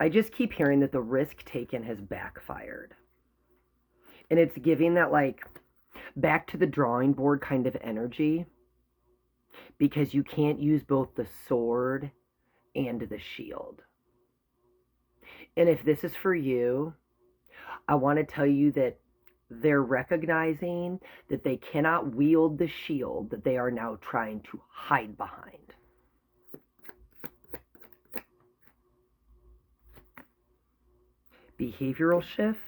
I just keep hearing that the risk taken has backfired. And it's giving that like back to the drawing board kind of energy, because you can't use both the sword and the shield. And if this is for you, I want to tell you that they're recognizing that they cannot wield the shield that they are now trying to hide behind. Behavioral shift.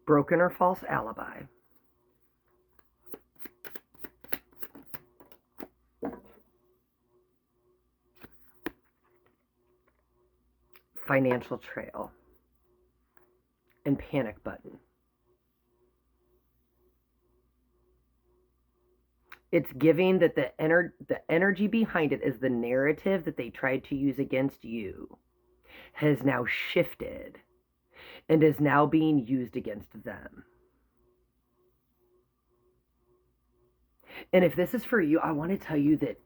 Broken or false alibi. Financial trail. And panic button. It's giving that the energy behind it is the narrative that they tried to use against you has now shifted and is now being used against them. And if this is for you, I want to tell you that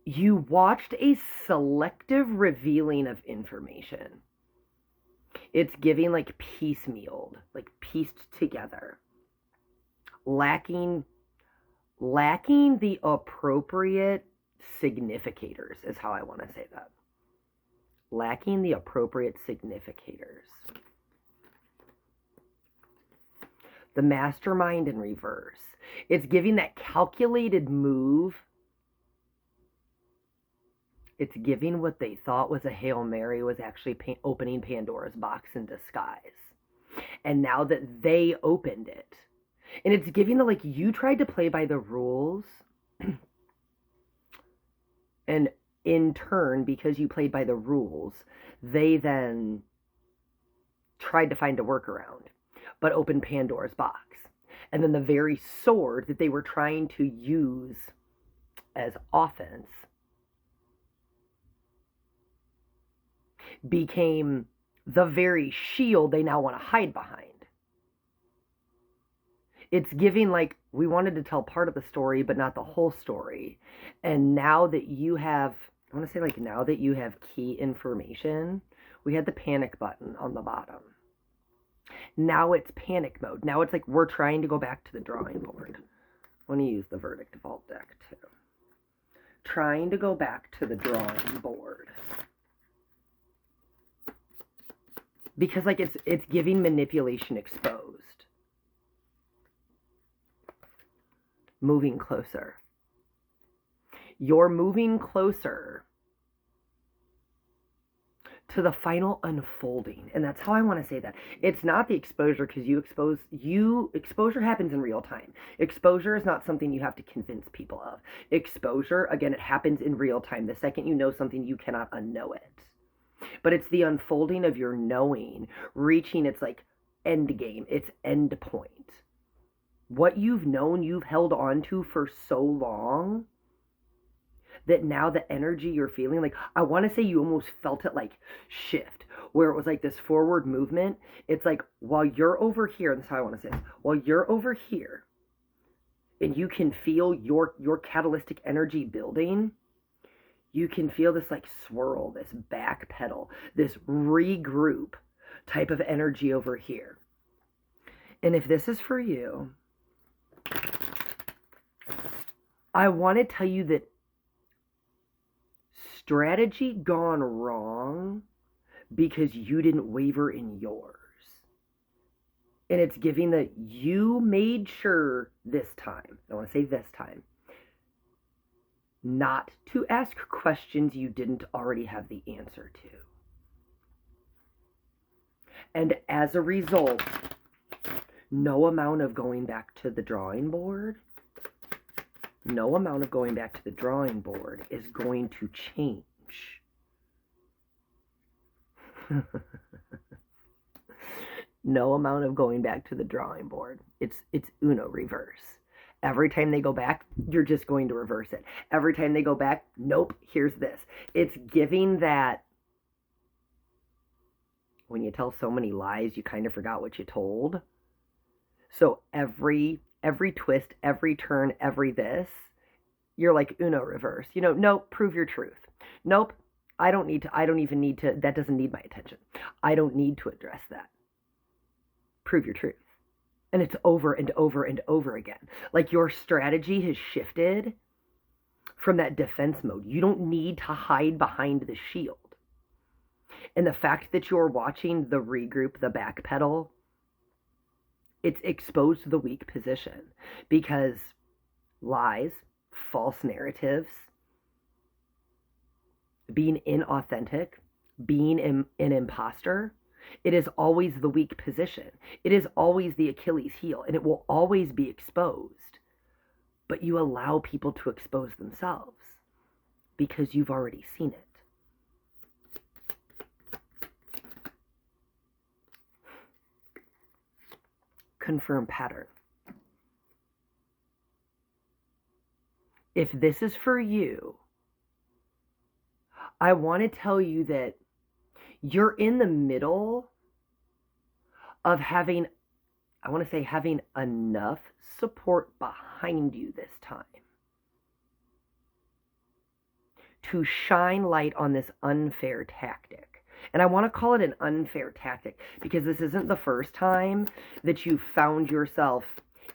you watched a selective revealing of information. It's giving like piecemealed, like pieced together, lacking the appropriate significators is how I want to say that. Lacking the appropriate significators. The mastermind in reverse. It's giving that calculated move. It's giving what they thought was a Hail Mary was actually opening Pandora's box in disguise. And now that they opened it, and it's giving the, like, you tried to play by the rules, and in turn, because you played by the rules, they then tried to find a workaround, but opened Pandora's box. And then the very sword that they were trying to use as offense became the very shield they now want to hide behind. It's giving like, we wanted to tell part of the story, but not the whole story. And now that you have, I want to say like now that you have key information, we had the panic button on the bottom. Now it's panic mode. Now it's like we're trying to go back to the drawing board. I want to use the Verdict Vault deck too. Trying to go back to the drawing board. Because like it's giving manipulation exposed. Moving closer. You're moving closer to the final unfolding. And that's how I want to say that. It's not the exposure, because exposure happens in real time. Exposure is not something you have to convince people of. Exposure, again, it happens in real time. The second you know something, you cannot unknow it. But it's the unfolding of your knowing, reaching its like end game, its end point. What you've known, you've held on to for so long that now the energy you're feeling, like, I want to say you almost felt it like shift, where it was like this forward movement. It's like, while you're over here, and that's how I want to say it, while you're over here, and you can feel your catalytic energy building, you can feel this like swirl, this back pedal, this regroup type of energy over here. And if this is for you, I want to tell you that strategy gone wrong because you didn't waver in yours. And it's giving that you made sure this time, I want to say this time, not to ask questions you didn't already have the answer to. And as a result, no amount of going back to the drawing board, no amount of going back to the drawing board is going to change. No amount of going back to the drawing board. It's Uno reverse. Every time they go back, you're just going to reverse it. Every time they go back, nope, here's this. It's giving that when you tell so many lies, you kind of forgot what you told. So every every twist, every turn, every this, you're like Uno reverse. Nope, prove your truth. Nope, I don't even need to, that doesn't need my attention. I don't need to address that. Prove your truth. And it's over and over and over again. Like your strategy has shifted from that defense mode. You don't need to hide behind the shield. And the fact that you're watching the regroup, the backpedal, it's exposed to the weak position because lies, false narratives, being inauthentic, being an imposter, it is always the weak position. It is always the Achilles heel, and it will always be exposed. But you allow people to expose themselves because you've already seen it. Confirm pattern. If this is for you, I want to tell you that you're in the middle of having enough support behind you this time to shine light on this unfair tactic. And I want to call it an unfair tactic because this isn't the first time that you found yourself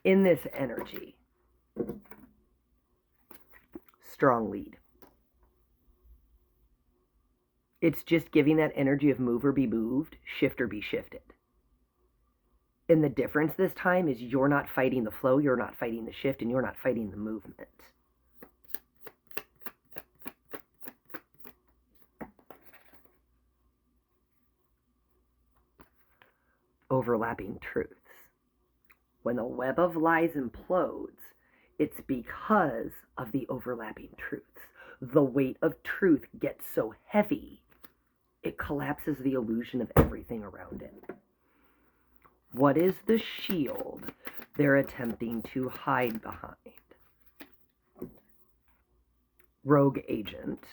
in this energy. Strong lead. It's just giving that energy of move or be moved, shift or be shifted. And the difference this time is you're not fighting the flow, you're not fighting the shift, and you're not fighting the movement. Overlapping truths. When the web of lies implodes, it's because of the overlapping truths. The weight of truth gets so heavy, it collapses the illusion of everything around it. What is the shield they're attempting to hide behind? Rogue agent.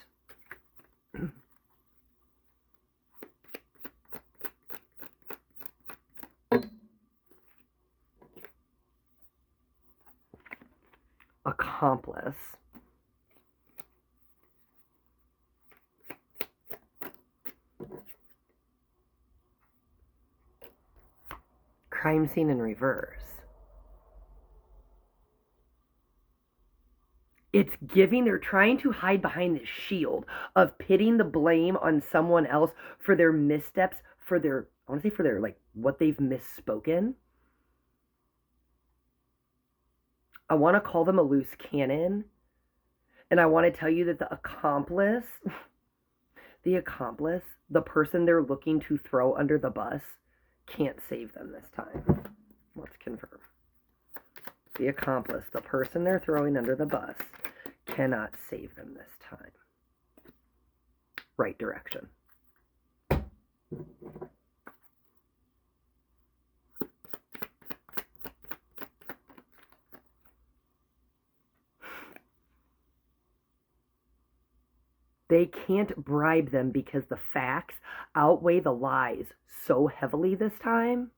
Accomplice. Crime scene in reverse. It's they're trying to hide behind this shield of pitting the blame on someone else for their missteps, for their what they've misspoken. I want to call them a loose cannon. And I want to tell you that the accomplice, the person they're looking to throw under the bus, can't save them this time. Let's confirm. The accomplice, the person they're throwing under the bus, cannot save them this time. Right direction. They can't bribe them because the facts outweigh the lies so heavily this time.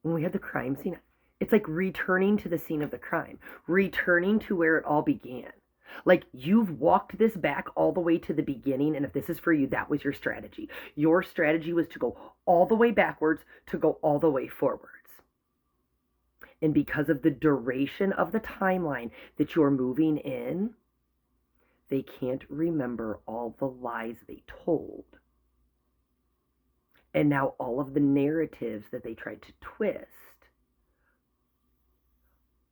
When we had the crime scene, it's like returning to the scene of the crime, returning to where it all began. Like you've walked this back all the way to the beginning, and if this is for you, that was your strategy. Your strategy was to go all the way backwards to go all the way forwards. And because of the duration of the timeline that you're moving in, they can't remember all the lies they told. And now all of the narratives that they tried to twist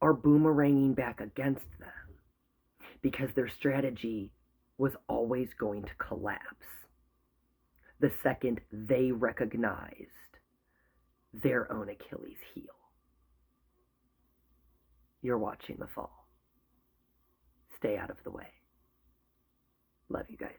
are boomeranging back against them because their strategy was always going to collapse the second they recognized their own Achilles heel. You're watching the fall. Stay out of the way. Love you guys.